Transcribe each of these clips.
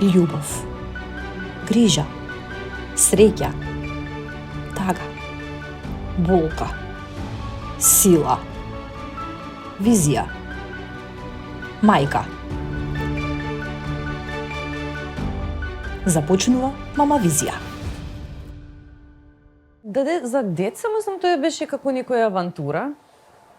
љубов, грижа, среќа, тага, болка, сила, визија, мајка. Започнува Мама Визија. За деца, мислам, тоа беше како некоја авантура.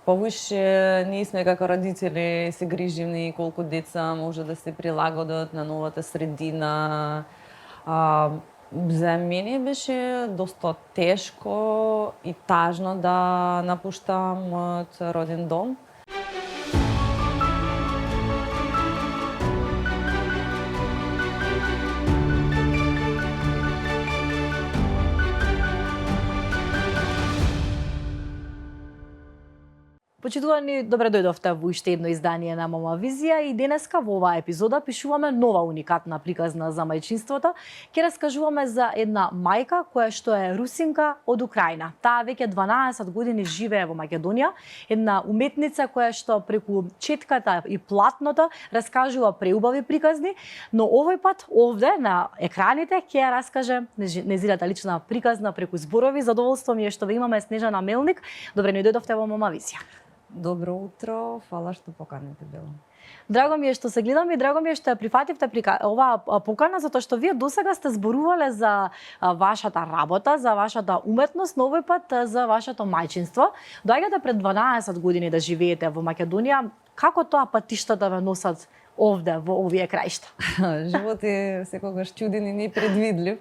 Повише ние сме како родители се гриживни колку деца може да се прилагодат на новата средина. За мене беше доста тешко и тажно да напуштам мојот роден дом. Почитувани, добре дојдовте во уште едно издание на Мама Визија и денеска во оваа епизода пишуваме нова уникатна приказна за мајчинството. Ќе раскажуваме за една мајка која што е русинка од Украина. Таа веќе 12 години живее во Македонија, една уметница која што преку четката и платното раскажува преубави приказни, но овој пат овде на екраните ќе ја раскаже незината лична приказна преку зборови. Задоволство ми е што ве имаме Снежана Мелник. Добре ни дојдовте во Мама Визија. Добро утро, фала што поканите било. Драго ми е што се гледаме и драго ми е што ја прифативте оваа покана, затоа што вие досега сте зборувале за вашата работа, за вашата уметност, но овој пат за вашето мајчинство. Доаѓате пред 12 години да живеете во Македонија. Како тоа патиштата ве носат овде, во овие краишта? Живот е секогаш чуден и непредвидлив.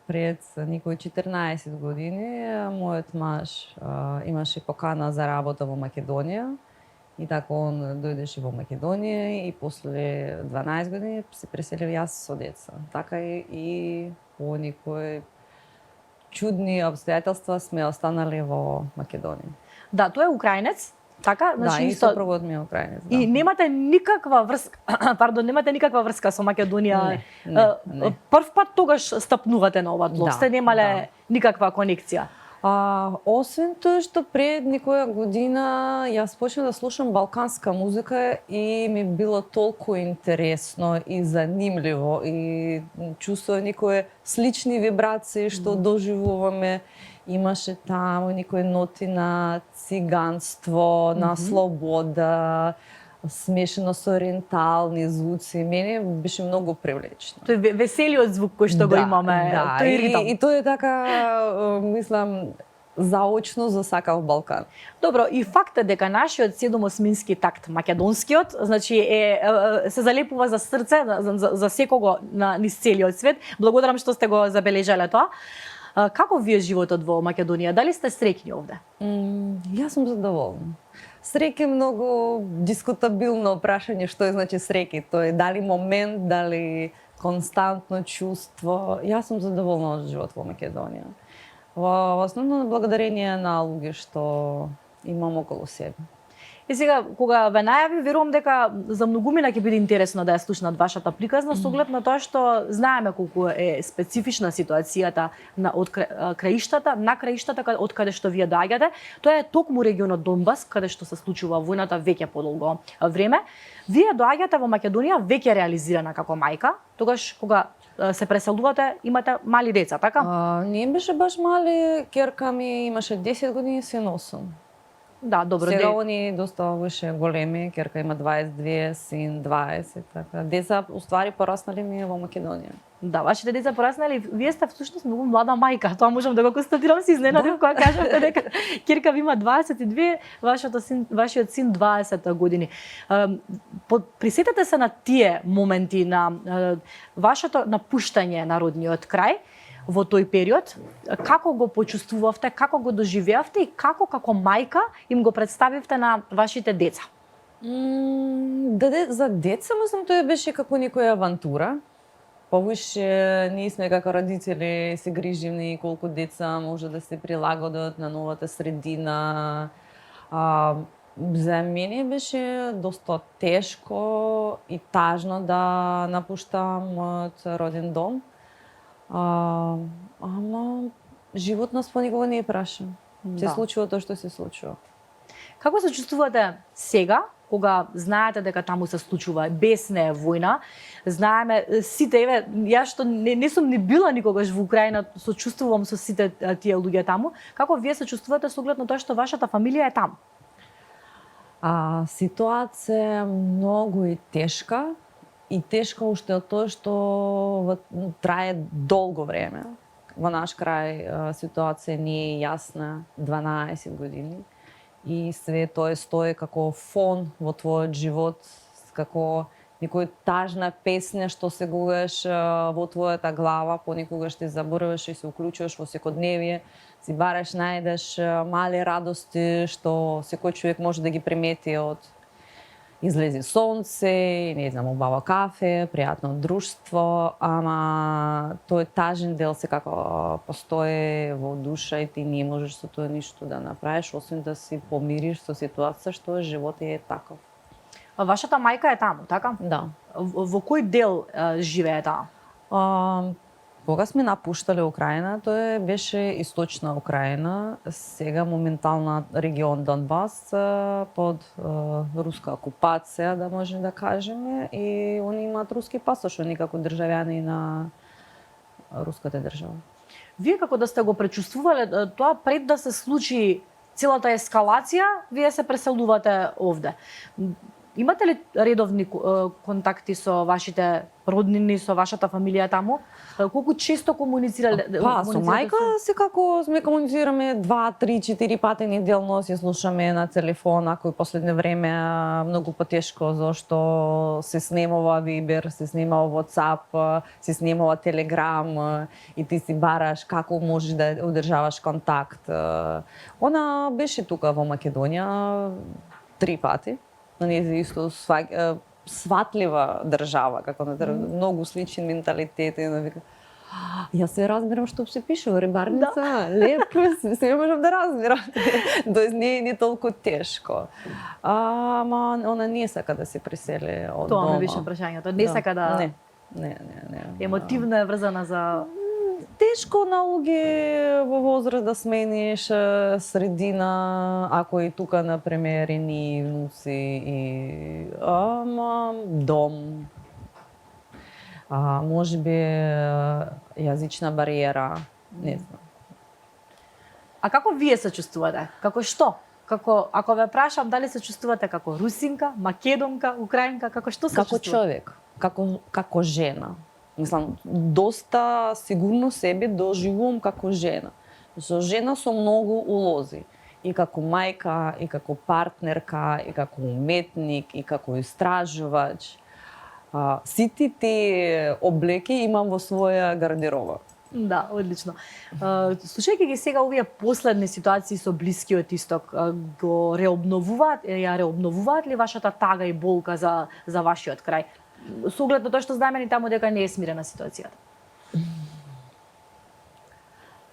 Пред некои 14 години мојот маж имаше покана за работа во Македонија и така он дојдеше во Македонија и после 12 години се преселив јас со деца. Така и по некои чудни обстојателства сме останали во Македонија. Да, тој е украинец. Така, значи и сопругот ми е украинец. Да. И немате никаква врска, немате никаква врска со Македонија. Не. Прв пат тогаш стапнувате на ова тло. Сте немале никаква конекција. Освен тоа што пред некоја година јас почнав да слушам балканска музика и ми било толку интересно и занимливо и чувствував некои слични вибрации што доживуваме. Имаше таму некои ноти на циганство, на слобода, смешано со ориентални звуци. Мене беше многу привлечно. Тој веселиот звук кој што го имаме, да, тој ритм. И тоа е така, мислам, заочно за сакав Балкан. Добро, и фактот дека нашиот седомосмински такт, македонскиот, значи се залепува за срце за секого низ целиот свет. Благодарам што сте го забележале тоа. Како ви е животот во Македонија? Дали сте среќни овде? Јас сум задоволна. Среќа е многу дискутабилно прашање што е значи среќа. Тоа е дали момент, дали константно чувство. Јас сум задоволна од живот во Македонија. Во основно благодарение на луѓе што имам околу себе. И сега, кога ве најави, верувам дека за многумина ќе биде интересно да ја слушнат вашата приказна, со оглед на тоа што знаеме колку е специфична ситуацијата од краиштата, на краиштата од каде што вие доаѓате. Тоа е токму регионот Донбас, каде што се случува војната веќе подолго време. Вие доаѓате во Македонија веќе реализирана како мајка, тогаш кога се преселувате, имате мали деца, така? Не беше баш мали, ќерка ми имаше 10 години, син 8. Да, добро. Сега они доста беше големи, ќерка има 22, син 20, така. Деца уствари пораснали ми во Македонија. Да, вашите деца пораснали, вие сте всушност многу млада мајка, тоа можам да го констатирам, се изненадив кога кажавте дека ќерка ви има 22, вашиот син 20 години. Присетете се на тие моменти на вашето напуштање на родниот крај во тој период, како го почувствувавте, како го доживеавте и како мајка им го представивте на вашите деца? За деца, мислам, тоа беше како некоја авантура. Повише ние сме како родители се гриживни колку деца може да се прилагодат на новата средина. За мене беше доста тешко и тажно да напуштам мојот роден дом. Ама живот нас понекога не е прашен. Се случува тоа што се случува. Како се чувствувате сега, кога знаете дека таму се случува без неа војна, знаеме сите, еве, јас што не сум ни била никогаш во Украина, сочувствувам со сите тие луѓе таму, како вие се чувствувате со оглед на тоа што вашата фамилија е таму? Ситуација е многу и тешка. И тешка уште од тоа што трае долго време. Во наш крај ситуација не е јасна 12 години. И све тоа стои како фон во твојот живот, како некоја тажна песня што сегогаш во твојата глава, понекогаш ти забораваш и се уклучуваш во секојдневие, си бараш, најдеш мали радости што секој човек може да ги примети од излези сонце, не знам, убаво кафе, пријатно друштво, ама тој тажен дел секако постои во душа и ти не можеш со тоа ништо да направиш, освен да си помириш со ситуација што животот е таков. Вашата мајка е таму, така? Да. Во кој дел живее таа? Кога сме напуштале Украина, тоа беше источна Украина, сега моментална регион Донбас под руска окупација, да можем да кажеме, и они имаат руски пасош, они како државјани на руската држава. Вие како да сте го пречувствувале тоа пред да се случи целата ескалација, вие се преселувате овде. Имате ли редовни контакти со вашите роднини, со вашата фамилија таму? Колку често комуницирале? Со мајка секако сме комуницираме 2, 3, 4 пати неделно, се слушаме на телефон, ако и последно време многу потешко, зашто се снимува Viber, се снимува WhatsApp, се снимува Telegram и ти си бараш како можеш да одржаваш контакт. Она беше тука во Македонија 3 пати. На нејзе исто сватлива држава, како многу сличен менталитет. Јас се разбирам што се пише во рибарница, лепо, се можам да разбирам. Тоест не толку тешко. Ама она не сака да се пресели од дома. Тоа ми беше прашањето. Не сака да... Не. Емотивно е врзана за... Тешко на луѓе во возраст да смениш средина, ако и тука, например, и ни внуци, и дом, можеби јазична бариера, не знам. А како вие се чувствувате? Како што? Ако ве прашам дали се чувствувате како русинка, македонка, украинка, како што се како чувствувате? човек, како жена. Мислам, доста сигурно себе доживувам како жена. Со жена со многу улози. И како мајка, и како партнерка, и како уметник, и како истражувач. Сите тие облеки имам во своја гардероба. Да, одлично. Слушајќи ги сега овие последни ситуации со Блискиот Исток, ја реобновуваат ли вашата тага и болка за вашиот крај? Со оглед на тоа што знаеме ни таму дека не е смирена ситуацијата.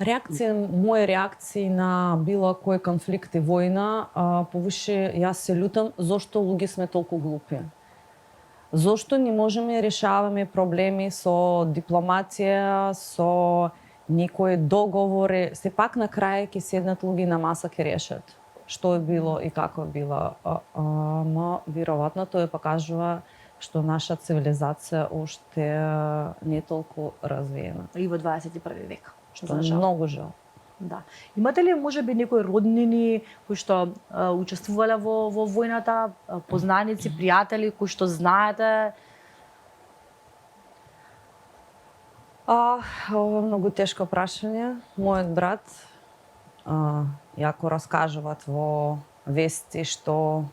Моја реакција на било кој конфликт и војна, повише јас се лутам зошто луѓе сме толку глупи. Зошто не можеме решаваме проблеми со дипломација, со некои договори, сепак на крај ќе седнат луѓе на маса ќе решат што е било и како е било. Ама веројатно тоа покажува што наша цивилизација уште не толку развиена. И во 21 век. Што е многу жал. Да. Имате ли можеби некои роднини кои што учествувале во војната, познаници, пријатели кои што знаете? Ова е многу тешко прашање. Мојот брат јако раскажуваат во вести што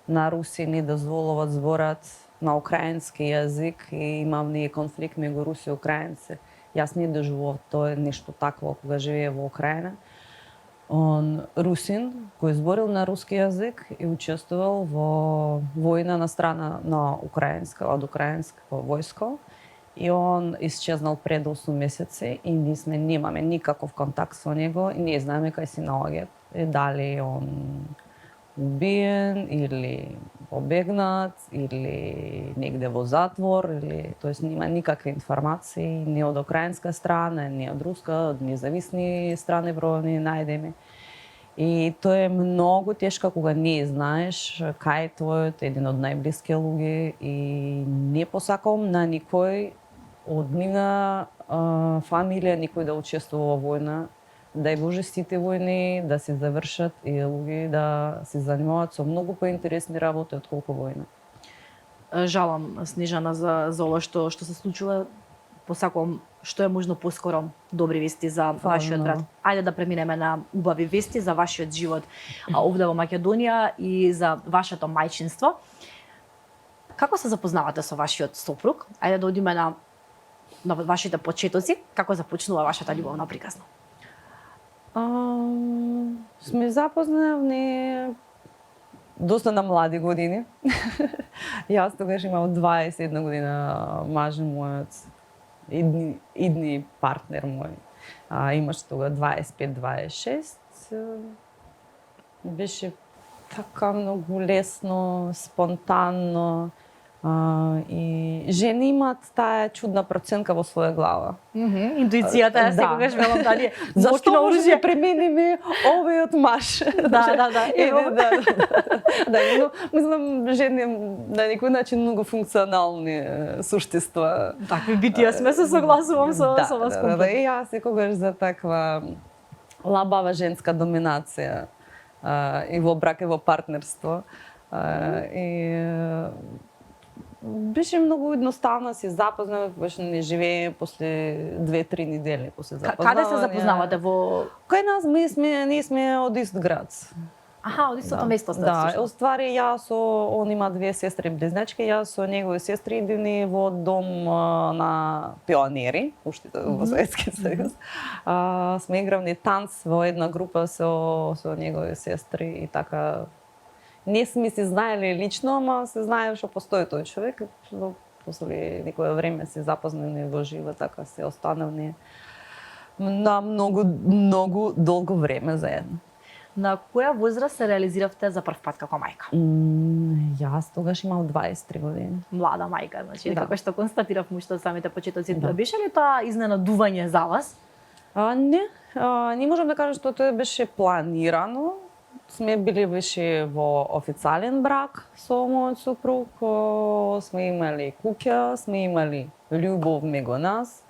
на Руси не дозволуваат зборат на украински јазик и имам ние конфликт меѓу Руси и украинци. Јас не доживував тоа нешто такво кога живеев во Украина. Он русин кој зборил на руски јазик и учествувал во војна на страна на од украинско војско. И он исчезнал пред 8 месеци и ние немаме никаков контакт со него и не знаеме кај се наоѓа. Дали он убиен или побегнат или негде во затвор или тоест нема никакви информации ни од украинска страна, ни од руска, од независни страни бројни најдеме. И тоа е многу тешко кога не знаеш кај е твојот еден од најблиски луѓе и не посакам на никој од нивна фамилија никој да учествува во војна. Дај Боже сите војни да се завршат и луѓе да се занимаваат со многу поинтересни работи отколку војна. Жалам, Снежана, за ова што се случува. Посакувам што е можно поскоро добри вести за вашиот брат. Ајде да преминеме на убави вести за вашиот живот овде во Македонија и за вашето мајчинство. Како се запознавате со вашиот сопруг? Ајде да одиме на вашите почетоци. Како започнува вашата љубовна приказна? Сме запознавни доста на млади години. Јас тогаш имам 21 година, мажен мојот идни партнер мој. Имаш тога 25-26. Беше така многу лесно, спонтанно. И жени имаат таа чудна проценка во своја глава. Интуицијата е секогаш велам дали зашто може да премениме овојот маж. Да. Но мислам жени на некој начин многу функционални суштества. Такви битија сме, се согласувам со вас компletно. И јас секогаш за таква лабава женска доминација и во брак и во партнерство. И беше многу едноставно, се запознавме, беше не живее после 2-3 недели после запознавање. Каде се запознавате во? Кај нас ние сме од ист град. Аха, од истото место сте. Да, оствари јас он има 2 сестри близначки, јас со негови сестри идевни во дом на пионери, уште во Советскиот сојуз. Сме игравни танц во една група со негови сестри и така. Не сме се знаеле лично, ама се знае што постои тој човек. После некое време се запознани во живо, така се останавни на многу долго време заедно. На која возраст се реализиравте за прв пат како мајка? Јас тогаш имам 23 години. Млада мајка, значи, Да. како што констатирав уште од самите почетоци. Да. Беше ли тоа изненадување за вас? Не можам да кажам што тоа беше планирано. Сме били више во официјален брак со мојот супруг, сме имали куќа, сме имали љубов меѓу нас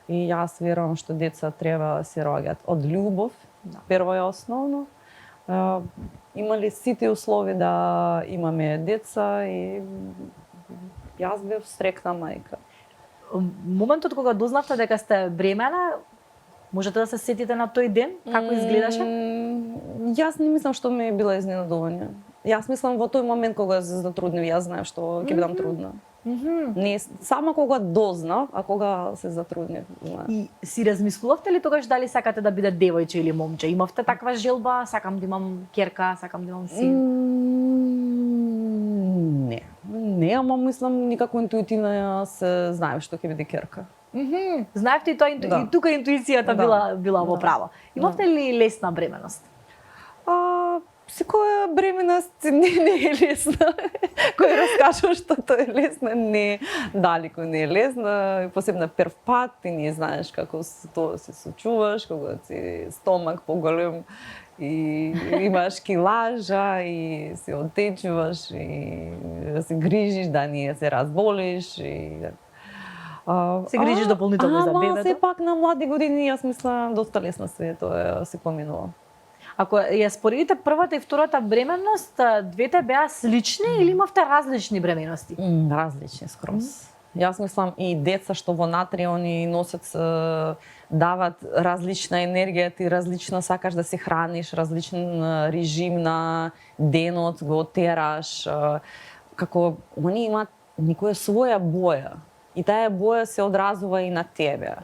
и јас верувам што деца треба да се роѓат од љубов, прво и основно. Имали сите услови да имаме деца и јас бев срекна мајка. Моментот кога дознавте дека сте бремена, можете да се сетите на тој ден? Како изгледаше? Јас не мислам што ми е била изненадување. Јас мислам во тој момент кога се затруднив, јас знаев што ќе бидам трудна. Не само кога дознав, а кога се затруднив. И си размислувавте ли тогаш дали сакате да биде девојче или момче? Имавте таква желба, сакам да имам ќерка, сакам да имам син? Не, ама мислам никако интуитивно јас знаев што ќе биде ќерка. Знаевте и тоа и тука интуицијата била во право. Имавте ли лесна бременост? Секоја бременост не е лесна. Кој раскажува што тоа е лесна, не, далеко не е лесна. Посебно прв пат, ти не знаеш како тоа се сочуваш, кога си стомак поголем и имаш килажа и се отечуваш и се грижиш да не се разболиш и се грижиш дополнително за бебето? Ама сепак на млади години јас мислам доста лесно се тоа се поминува. Ако ја споредите првата и втората бременност, двете беа слични или имавте различни бременности? Различни скроз. Јас мислам и деца што внатре они носат дават различна енергија, ти различно сакаш да се храниш, различен режим на денот го тераш, како они имаат некоја своја боја и таа боја се одразува и на тебе.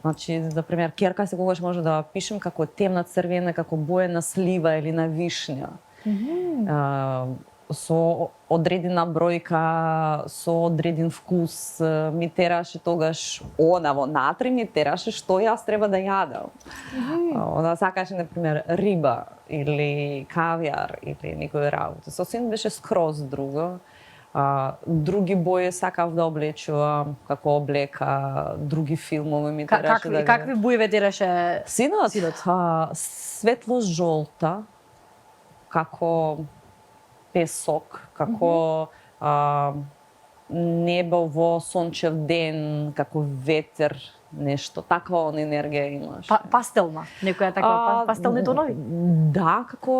Значи, за пример, ќерка секогаш може да пишем како темна црвена, како боја на слива или на вишња. Со одредена бројка, со одреден вкус, ми тераше тогаш она во натре, ми тераше што јас треба да јадам. Она сакаше, например, риба или кавијар или некој работа. Сосем беше скроз друго. Други бои сакав да облечувам, како облека, други филмови ми тераше да... Какви бои ве тераше синот? Светло жолта, како песок, како небо во сончев ден, како ветер, нешто. Таква енергија имаш. Пастелна, некоја таква пастелни тонови? Да, како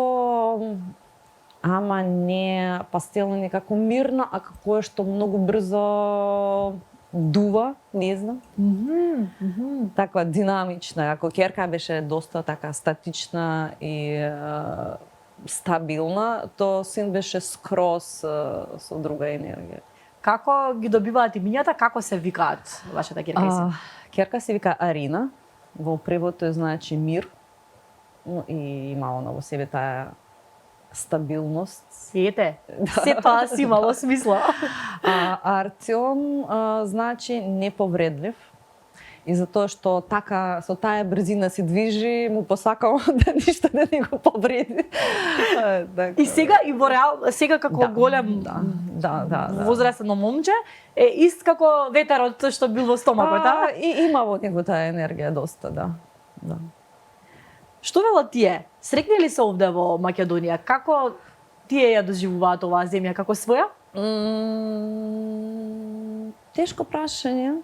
ама не пастелна, некако мирна, а како што многу брзо дува, не знам. Таква динамична, како ќерка беше доста така статична и стабилна, то син беше скроз со друга енергија. Како ги добиваат имињата, како се викаат вашата ќерка и син? Ќерка се вика Арина, во превод тој значи мир, и има она во себе таа стабилност. Ете, се тоа си имало смисла. Артем значи неповредлив. И затоа што така со таа брзина се движи, му посакам да ништо не го повреди. И сега и во реал, сега како голем возрастно момче е ист како ветерот што бил во стомакот, И има во него таа енергија доста, да. Што велат тие? Срекни ли се овде во Македонија? Како тие ја доживуваат оваа земја како своја? Тешко прашање.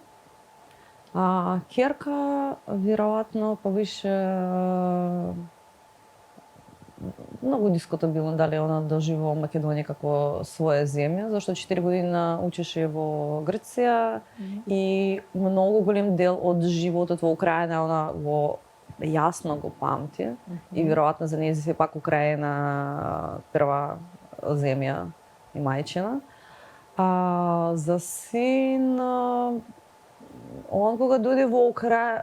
Ќерка веројатно повише многу дискутабилно дали она доживува Македонија како своја земја, зашто 4 години учеше во Грција и многу голем дел од животот во Украина она го јасно го памти и веројатно за нејзе се пак Украина прва земја и мајчина. За син он кога дојде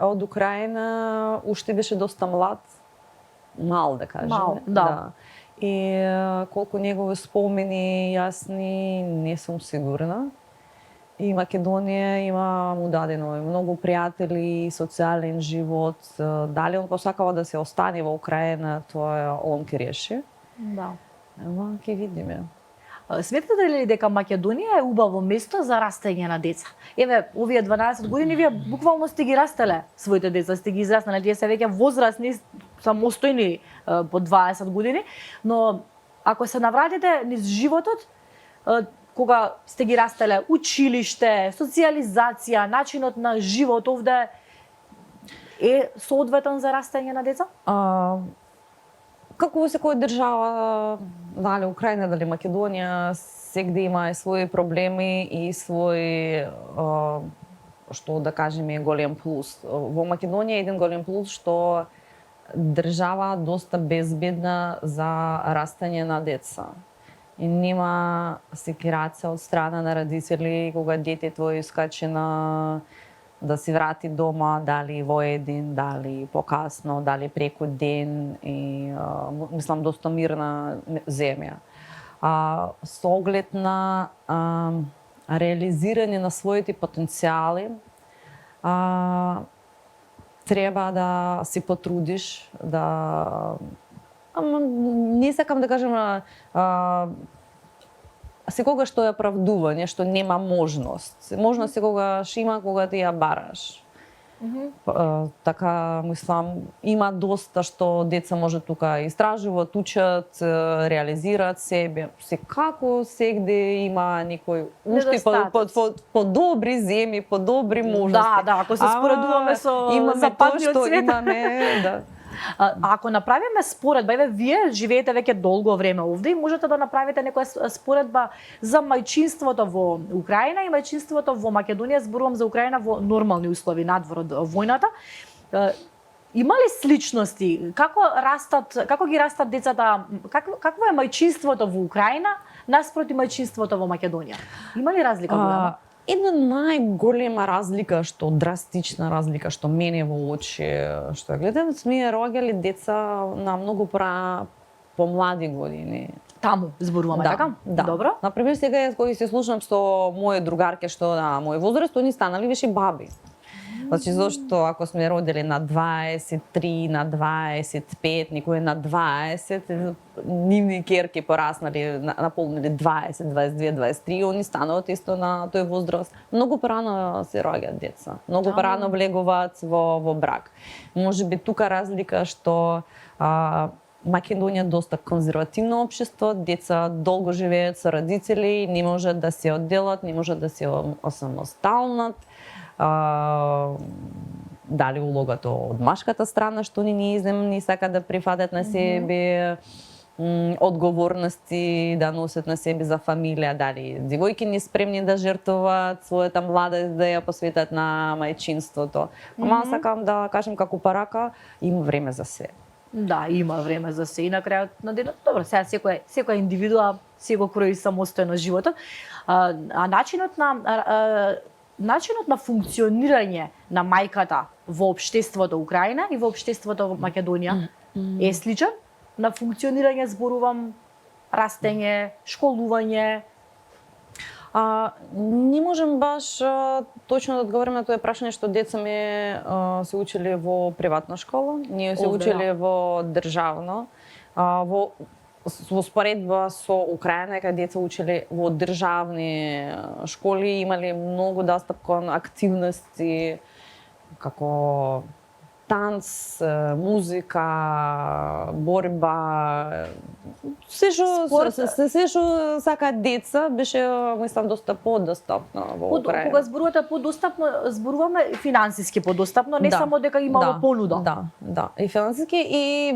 од Украина уште беше доста мал да кажем. Да. И колку негови спомени јасни, не сум сигурна. И Македонија има му дадено многу пријатели, социјален живот. Дали он посакава да се остане во Украина, тоа он ќе реши. Да. Ама ќе видиме. Сметате ли дека Македонија е убаво место за растење на деца? Еве, овие 12 години вие буквално сте ги растеле своите деца, сте ги израснале, тие се веќе возрастни, самостојни по 20 години, но ако се навратите низ животот, кога сте ги растеле, училиште, социјализација, начинот на живот овде е соодветен за растење на деца? Како во секоја држава, дали Украина, дали Македонија, сегде има и своји проблеми и своји, што да кажеме, голем плюс. Во Македонија е еден голем плюс што држава доста безбедна за растење на деца. И нема секирација од страна на родители кога детето искачи да се врати дома, дали во еден, дали покасно, дали преку ден и мислам доста мирна земја. Со оглед на реализирање на своите потенцијали, треба да се потрудиш, не сакам да кажем секогаш што е оправдување, што нема можност. Можност секогаш има кога ти ја бараш. Така, мислам, има доста што деца може тука истражуваат, учат, реализираат себе. Секако сегде има некој уште по-добри земји, по-добри можности. Да, ако се споредуваме со западниот свет. Да. Ако направиме споредба, еве вие живеете веќе долго време овде и можете да направите некоја споредба за мајчинството во Украина и мајчинството во Македонија, зборувам за Украина во нормални услови надвор од војната. Има ли сличности? Како ги растат децата? Какво е мајчинството во Украина наспроти мајчинството во Македонија? Има ли разлика голема? Една најголема разлика, драстична разлика што мене во очи, што ја гледам, сме роѓали деца на многу помлади години. Таму зборуваме, така? Да. Добро. Например, сега кога се слушам со мои другарки што на мој возраст, они станали више баби. Значи, зашто ако сме родили на 23, на 25, некои на 20, нивни ќерки пораснали, наполнили 20, 22, 23, они стануваат исто на тој возраст. Многу порано се роѓаат деца, многу порано влегуваат во брак. Може би тука разлика што Македонија доста конзервативно општество, деца долго живеат со родители, не можат да се одделат, не можат да се осамосталнат. Дали улогата од машката страна, што ни не сакаат да прифатат на себе одговорности, да носат на себе за фамилија, дали девојки не спремни да жртвуваат својата младост, да ја посветат на мајчинството. Ама сакам да кажем како парака, има време за се. Да, има време за се и на крајот на денот. Добро, сега секоја индивидуа си го крои самостојно животот. А начинот на функционирање на мајката во општеството Украина и во општеството во Македонија е сличен на функционирање, зборувам, растење, школување. Не можем баш точно да одговориме на тоа прашање, што деца ми се учеле во приватна школа, ние се учеле во државно. Во споредба со Украина, каде деца учеле во државни школи, имале многу достап кон активности како танц, музика, борба, се што сакаат деца, беше, мислам, доста подостапно во Украина. Кога зборувате подостапно, зборуваме финансиски подостапно, не само дека имало понуда. Да, и финансиски и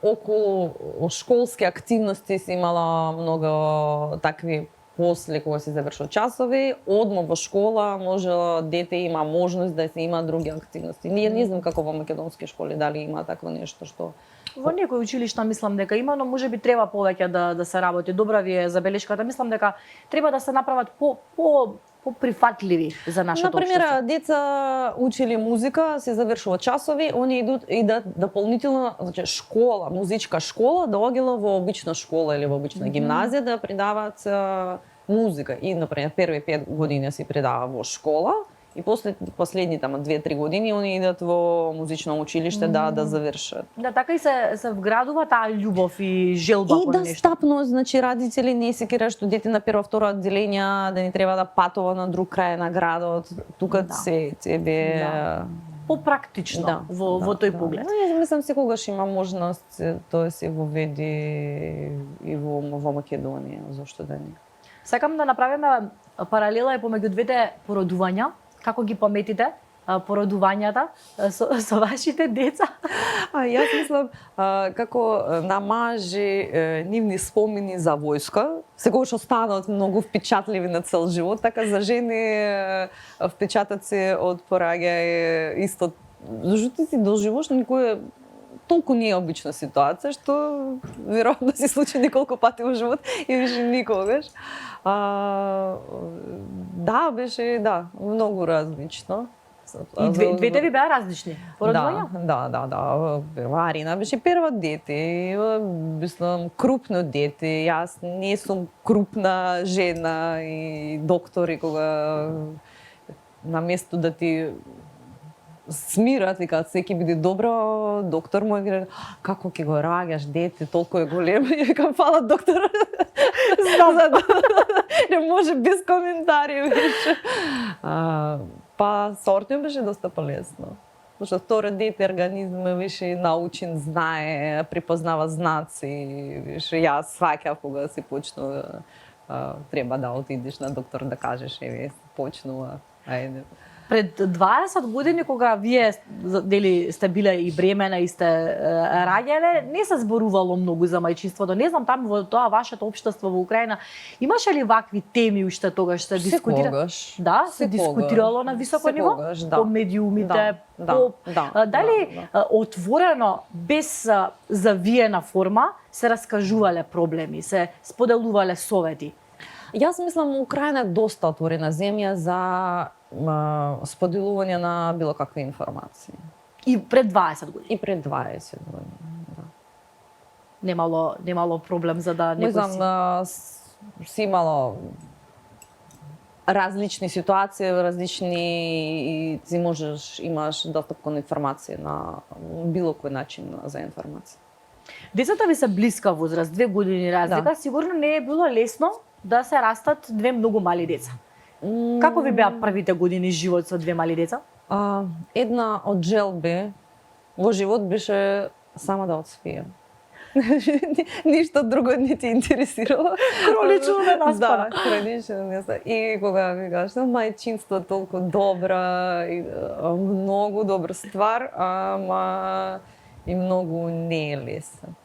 околу школски активности се имала многу такви. После кога се завршува часови, одма во школа, може дете има можност да се има други активности. Не знам како во македонски школи дали има такво нешто што во некои училишта мислам дека има, но можеби треба повеќе да се работи. Добра ви е забелешката. Мислам дека треба да се направат по-прифатливи за нашето општество. Например, деца учели музика, се завршува часови, они идат дополнително, значи школа, музичка школа, да одела во обична школа или во обична гимназија да предаваат музика. И, например, први 5 години се предава во школа и последните 2-3 години они идат во музично училиште да завршат. Да, така и се вградува таа љубов и желба кон нешто. И да стапно, значи родители не се кира што дете на прво второ одделение да не треба да патува на друг крај на градот. Тука се тебе попрактично во тој поглед. Јас мислам секогаш има можност тоа се воведи и во Македонија, зошто да не. Сакам да направиме паралела и помеѓу двете породувања. Како ги паметите породувањата со вашите деца? Јас мислам како на мажи нивни спомени за војска, секогаш останаат многу впечатливи на цел живот, така за жени впечатоци од пораѓање исто. Зашто ти си доживуваш некоја толку необична ситуација што веројатно се случи неколку пати во живот и више никогаш. Да, беше многу различно. И двете ви беа различни породувања? Да. Арина беше прво дете, мислам крупно дете. Јас не сум крупна жена и доктори кога на место да ти смират, викаат секи биде добро, доктор мој говори, како ќе го раѓаш дете, толку е голем, и викам, фала доктор. Знам. Не може без коментари више. Па сортно беше доста полесно. Зашто второ дете организмот више научен, знае, припознава знаци, више јас сваќав кога се почнува, треба да отидеш на доктор да кажеш, еве, почнува, ајде. Пред 20 години, кога вие дели сте биле и бремена и сте раѓале, не се зборувало многу за мајчинството. Не знам таму во тоа вашето општество во Украина, имаше ли вакви теми уште тогаш се дискутира? Секогаш. Да, се дискутирало на високо ниво? По медиумите, дали отворено, без завиена форма, се раскажувале проблеми, се споделувале совети? Јас мислам Украина е доста отворена земја за споделување на било какви информации. И пред 20 години? И пред 20 години, да. Немало проблем за да некој си имало различни ситуации, и ти имаш достап кон информација на било кој начин за информација. Децата ви се блиска возраст, 2 години разлика, сигурно не е било лесно да се растат 2 многу мали деца. Како ви беа првите години живот со 2 мали деца? Една од желби во живот беше Само да отспием. Ништо друго не ти интересирало. Хронично ме наспана. Да, хронично ме наспана. И кога ми кажеш, мајчинство толку добра, и, многу добра ствар, ама и многу не е лесен.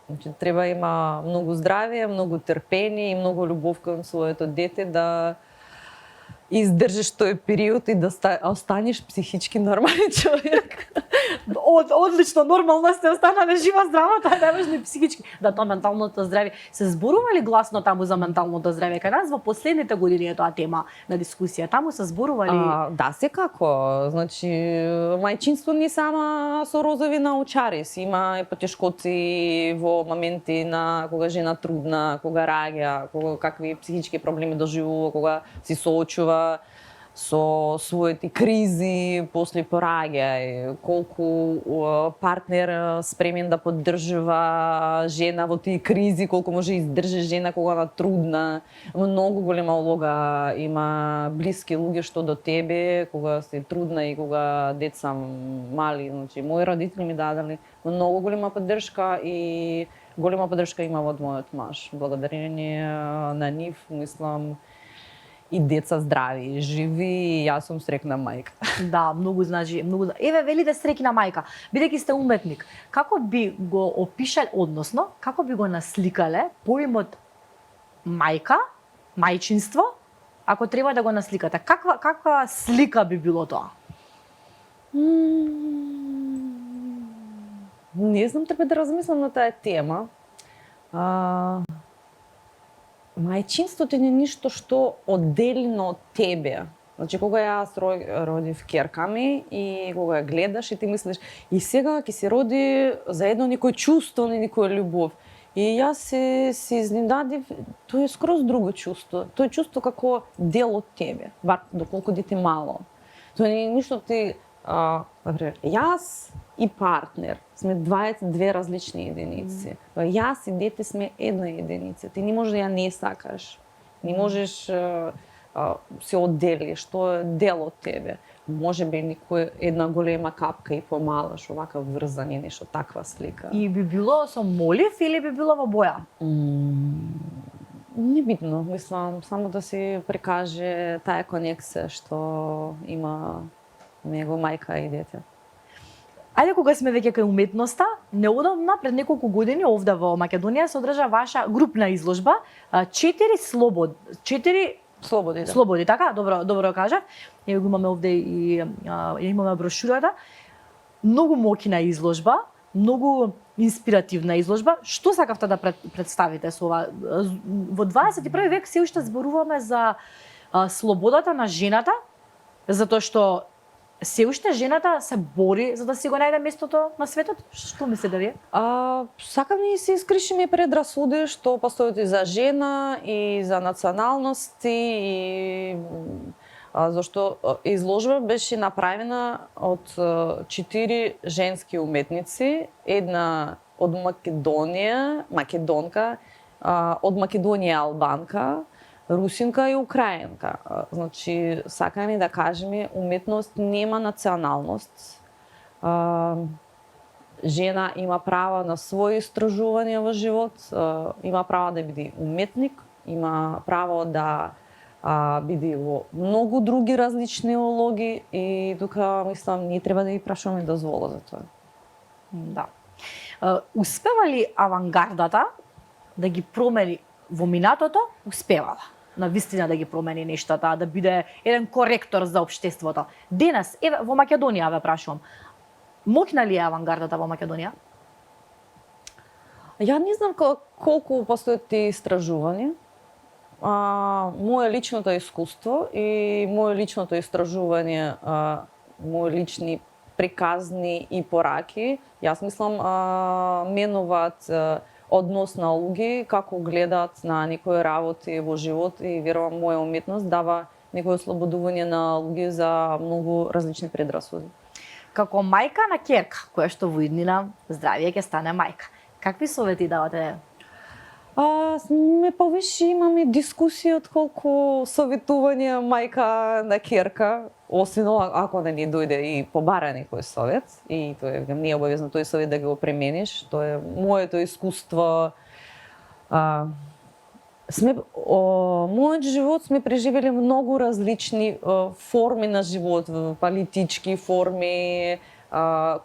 Значи, треба има многу здравје, многу трпение и многу љубов кон своето дете да издржиш тој период и да останеш психички нормален човек. Одлично, нормално сте останале жива, здрава, тоа е најважно и психички. Да, тоа менталното здравје. Се зборува ли гласно таму за менталното здравје? Кај нас во последните години е тоа тема на дискусија. Таму се зборува ли? Да, секако. Значи, мајчинство не само со розови научари. Има и потешкоци во моменти на кога жена трудна, кога раѓа, кога какви психички проблеми доживува, кога се соочува со своите кризи после пораѓај, колку партнер спремен да поддржува жена во тие кризи, колку може издржи жена кога она трудна. Многу голема улога има блиски луѓе што до тебе кога си трудна и кога деца мали. Значи, мои родители ми дадале многу голема поддршка и голема поддршка има од мојот маж. Благодарение на нив, мислам, и деца здрави, живи, и јас сум среќна мајка. Да, многу значи, многу. Еве велите среќна мајка, бидејќи сте уметник, како би го опишале, односно, како би го насликале поимот мајка, мајчинство, ако треба да го насликате? Каква слика би било тоа? Не знам, треба да размислам на таа тема. Мајчинството не е ништо што одделено од тебе. Значи, кога јас родив ќерка ми и кога ја гледаш и ти мислиш, и сега ќе се роди заедно некој чувство, не некоја љубов. И јас се изненадив, тоа е скроз друго чувство. Тоа е чувство како дел од тебе, бар доколку дете мало. Тоа не е ништо ти, например, јас и партнер сме две различни единици. Јас и дете сме една единица. Ти не можеш да ја не сакаш. Не можеш се одделиш, тоа е дел од тебе. Може би некој една голема капка и помала, што вака врзани, нешто таква слика. И би било со молив или би било во боја? Небитно, мислам, само да се прикаже таа конекција што има него мајка и дете. Ајде, кога сме веќе кај уметноста, неодамна пред неколку години овде во Македонија се одржа ваша групна изложба, 4 слободи, да. Слободи, така? Добро кажав. Ја го имаме овде и ја имаме брошурата. Многу мокина изложба, многу инспиративна изложба. Што сакавте да представите со ова? Во 21 век се уште зборуваме за слободата на жената, затоа што се уште жената се бори за да си го најде местото на светот? Што мислите вие? Сакам да се искришиме предрасуди што постојат и за жена и за националности и зашто изложба беше направена од 4 женски уметници, една од Македонија, македонка, од Македонија албанка, русинка и украинка. Значи, сакаме да кажеме, уметност нема националност. Жена има право на своји истражувања во живот, има право да биде уметник, има право да биде во многу други различни улоги и тука, мислам, ние треба да ги прашуваме дозвола за тоа. Да. Успева ли авангардата да ги промени во минатото? Успевала на вистина да ги промени нештата, да биде еден коректор за општеството. Денес, еве, во Македонија ве прашувам, мокна ли е авангардата во Македонија? Ја не знам колку постојат тие истражувања. Моје личното искуство и моје личното истражување, мои лични приказни и пораки, јас мислам, менуваат однос на луѓе, како гледаат на некои работи во живот и верувам моја уметност дава некој ослободување на луѓе за многу различни предрасуди. Како мајка на ќерка, која што во иднина здравје ќе стане мајка, какви совети давате Ме повеќе имаме дискусија отколку советување мајка на керка, освен ако да ни дојде и побара некој совет, и тоа не е обавезно тој совет да го премениш, тоа е моето искуство. Мојот живот сме преживеле многу различни форми на живот, политички форми,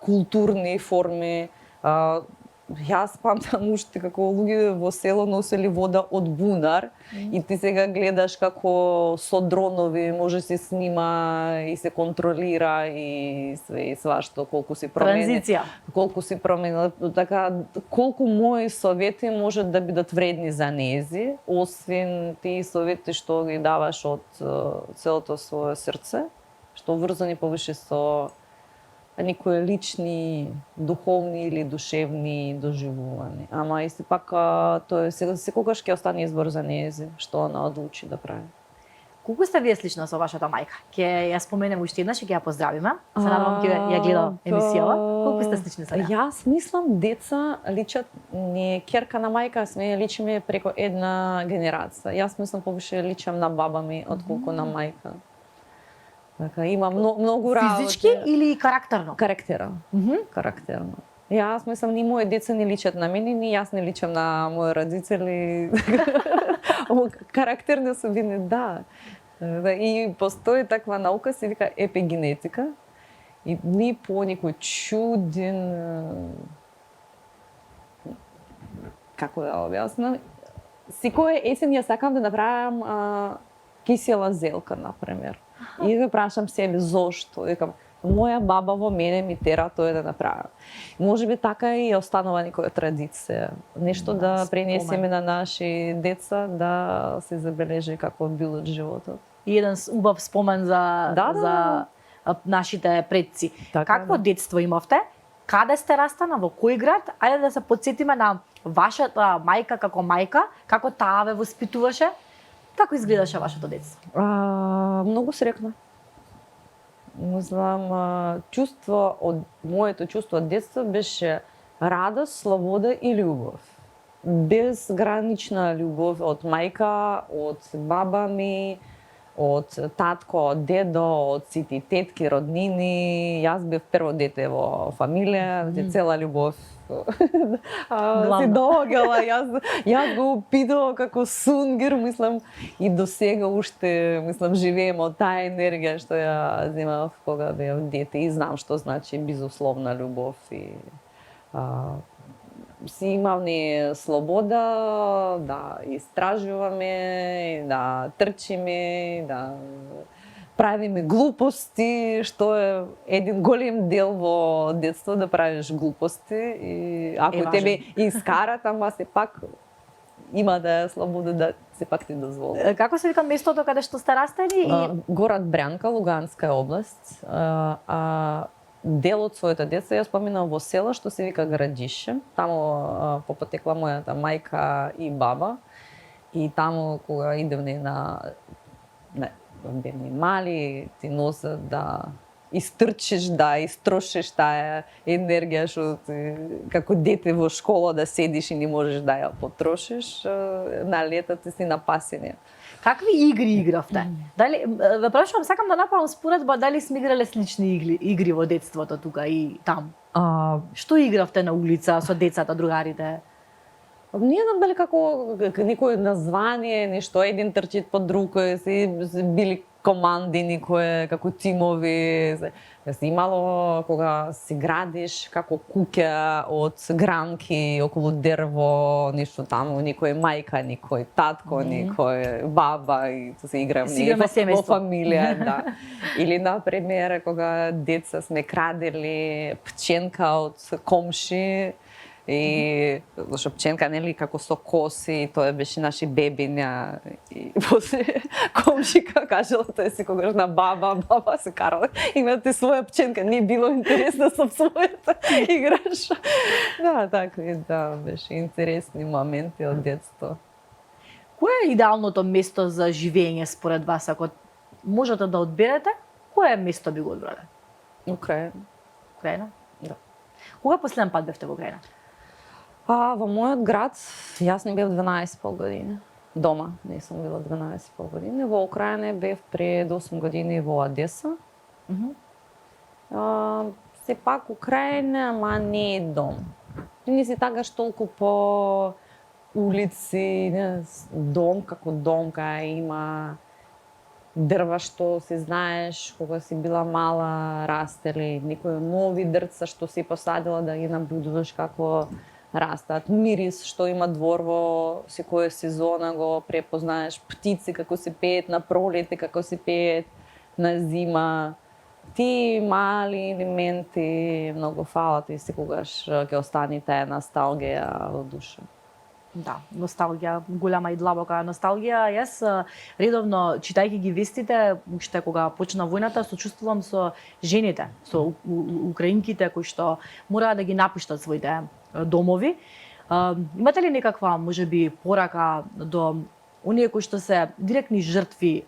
културни форми. Јас памтам уште како луѓе во село носели вода од бунар и ти сега гледаш како со дронови може се снима и се контролира и све и свашто, колку се промени. Транзиција. Колку се променила, така колку мои совети можат да бидат вредни за нези, освен тие совети што ги даваш од целото свое срце, што врзани повеќе со некои лични, духовни или душевни доживувања. Ама исти пак тоа е секогаш ќе остане избор за нези, што она одлучи да прави. Колку сте вие слична со вашата мајка? Ќе ја споменем уште еднаш и ќе ја поздравиме. Се надевам ќе ја гледа емисијава. Колку сте слични со неа? Јас мислам деца личат не керка на мајка, сме личиме преку една генерација. Јас мислам повеќе личам на баба ми отколку на мајка. Така, има многу работи. Физички или карактерно? Карактерно. Карактерно. Јас мислам, ни мои деца не личат на мене, ни јас не личам на мои родители. Карактерни особини, да. И постои таква наука, се вика епигенетика. И ни по некој чуден... Како да објаснам? Секоја есен ја сакам да направам кисела зелка, например. И да прашам себе зошто. Викам, моја баба во мене ми тера тоа да направам. Можеби така и останува некоја традиција. Нешто да пренесеме на наши деца, да се забележи како бил животот. И еден убав спомен за нашите предци. Така, Какво детство имавте? Каде сте растана, во кој град? Ајде да се потсетиме на вашата мајка како мајка, како таа ве воспитуваше. Како изгледаше вашето детство? Многу срекна. Мислам, моето чувство од детство беше радост, слобода и љубов. Безгранична љубов од мајка, од баба ми, од татко, од дедо, од сите тетки, роднини. Јас бев прво дете во фамилија, цела љубов се доаѓала. Јас го питував како сунгер, мислам, и до сега уште, мислам, живеем од таа енергија што ја земав кога бев дете и знам што значи безусловна љубов и си имавме слобода да истражуваме, да трчиме, да правиме глупости, што е еден голем дел во детство, да правиш глупости и ако тебе искарат, ама се пак има да е слобода да се пак ти дозволи. Како се вика местото каде што сте растени? Город Брянка, Луганска област. Дел од своето детство ја споминам во село што се вика Градише. Таму попотекла мојата мајка и баба. И таму кога идевме бевни мали, ти носат да истрчиш, да истрошиш таа енергија што како дете во школа да седиш и не можеш да ја потрошиш, на летата си на пасење. Какви игри игравте? Дали ве прашувам, сакам да направам споредба дали сме играле слични игри во детството тука и там. Што игравте на улица со децата, другарите? Не знам дали како некој название, нешто еден трчит под друг, се били команди, некои како тимови. Се имало кога си градиш како куќа од гранки околу дрво, нешто таму, некој мајка, некој татко, некој баба и се играме во фамилија, да. Или например кога деца сме крадели пченка од комши. И зашто пченка нели како со коси, тоа беше наши бебиња и после комшика кажала тоа си когаш на баба се карала. Имате своја пченка, не било интересно со својата играш. Да, така да, беше интересни моменти од детство. Кое е идеалното место за живење според вас, ако можете да одберете? Кое место би го одбрале? Украина. Украина? Да. Кога последен пат бевте во Украина? Во мојот град, јас не бев 12,5 години. Дома не сум била 12,5 години. Во Украина бев пред 8 години во Одеса. Сепак Украина, ама не е дом. Не си тагаш толку по улици, не, дом како дом, кај има дрва што си знаеш кога си била мала, растели, некои нови дрца што си посадила да ги наблюдуваш како растат, мирис што има двор во секоја сезона го препознаеш, птици како се пеат на пролете, како се пеат на зима. Ти мали елементи многу фалат и секогаш ќе остани таа носталгија во душа. Да, носталгија, голема и длабока носталгија. Јас редовно читајќи ги вестите, уште кога почна војната, сочувствувам со жените, со украинките кои што мора да ги напуштат своите домови. Имате ли некаква, можеби, порака до оние кои што се директни жртви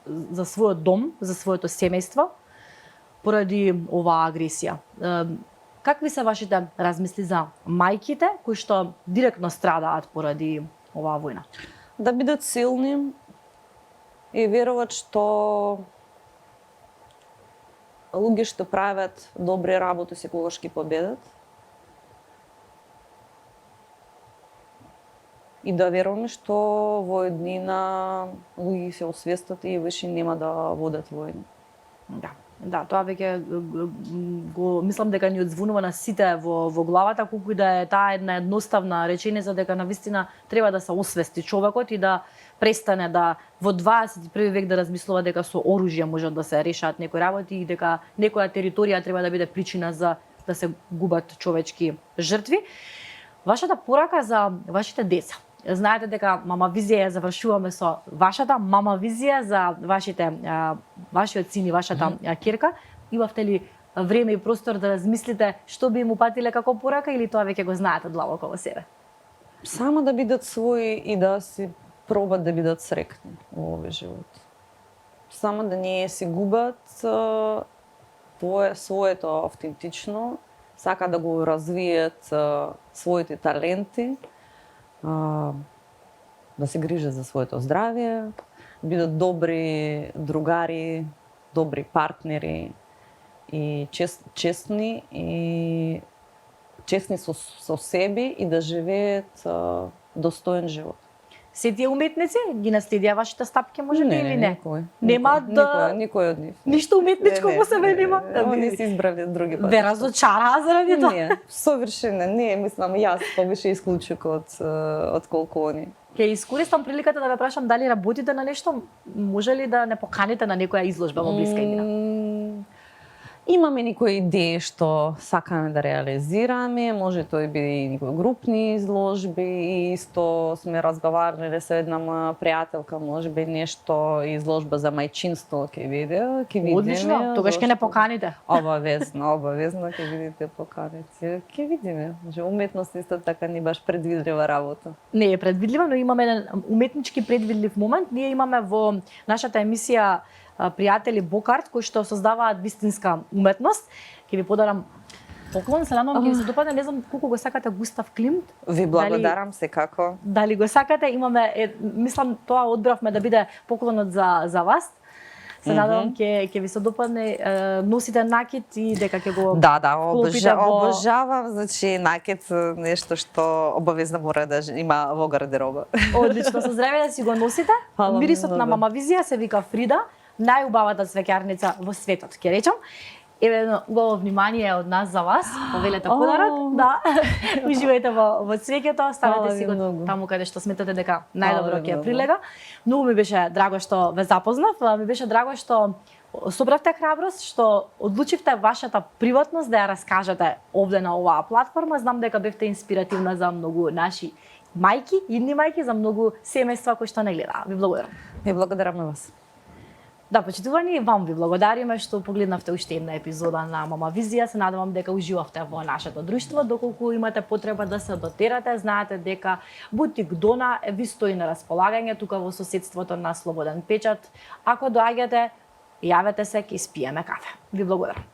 за својот дом, за своето семејство, поради оваа агресија? Какви се вашите размисли за мајките кои што директно страдаат поради оваа војна? Да бидат силни и веруваат што луѓе што прават добри работи секогаш ќе победат. И да веруваме што во еднина луѓе се освестат и веќе нема да водат војна. Да, тоа веќе го мислам дека ни одзвонува на сите во главата, колку и да е таа една едноставна реченица дека навистина треба да се освести човекот и да престане да во 21 век да размислува дека со оружје можат да се решаат некои работи и дека некоја територија треба да биде причина за да се губат човечки жртви. Вашата порака за вашите деца. Знаете дека Мама Визија ја завршуваме со вашата Мама Визија за вашиот син и вашата ќерка. Имавте ли време и простор да размислите што би им упатиле како порака или тоа веќе го знаете длабоко во себе? Само да бидат своји и да си пробат да бидат срекни во овој живот. Само да не се губат своето автентично, сака да го развијат своите таленти, да се грижат за своето здравје, бидат добри другари, добри партнери и честни со себе и да живеат достоен живот. Се тие уметници ги наследија вашите стапки, може би или не? Нема никој од нив. Ништо уметничко во себе нема. Они си избрале други пати. Ве разочараа заради тоа? Не, совршено не, мислам јас повише исклучок од колку они. Ќе искористам приликата да ве прашам дали работите на нешто, може ли да не поканите на некоја изложба во блиска иднина? Имаме некои идеи што сакаме да реализираме, може тој биде и некои групни изложби, и исто сме разговарале со една моја пријателка, може би нешто изложба за мајчинство ќе видиме. Одлично, тогаш ќе не поканите. Обавезно ќе видите поканите. Ќе видиме. Може уметност исто така не баш предвидлива работа. Не е предвидлива, но имаме еден уметнички предвидлив момент. Ние имаме во нашата емисија пријатели Бокарт кои што создаваат вистинска уметност. Ќе ви подарам поклон, се надевам ќе ви се допадне, не знам колку го сакате Густав Климт. Ви благодарам секако. Дали го сакате? Имаме мислам тоа одбравме да биде поклонот за вас. Се надевам ќе ви се допадне, носите накид и дека ќе го обожавам, значи накид нешто што обавезно мора да има во гардероба. Одлично, со здравје да си го носите. Мирисот на Мама Визија се вика Фрида, најубавата цвеќарница во светот, ќе речам. Еве едно убаво внимание од нас за вас, повелете подарок. Да. Уживајте во цвеќето, ставете си го таму каде што сметате дека најдобро ќе прилега. Многу ми беше драго што ве запознав, ми беше драго што собравте храброст, што одлучивте вашата приватност да ја раскажете овде на оваа платформа. Знам дека бевте инспиративна за многу наши мајки, идни мајки, за многу семејства кои што не гледаат. Ви благодарам. Ви благодарам на вас. Да, почитувани, вам ви благодариме што погледнавте уште една епизода на Мама Визија. Се надевам дека уживавте во нашето друштво. Доколку имате потреба да се дотерате, знаете дека Бутик Дона ви стои на располагање тука во соседството на Слободен печат. Ако доаѓате, јавете се, ќе спиеме кафе. Ви благодарам.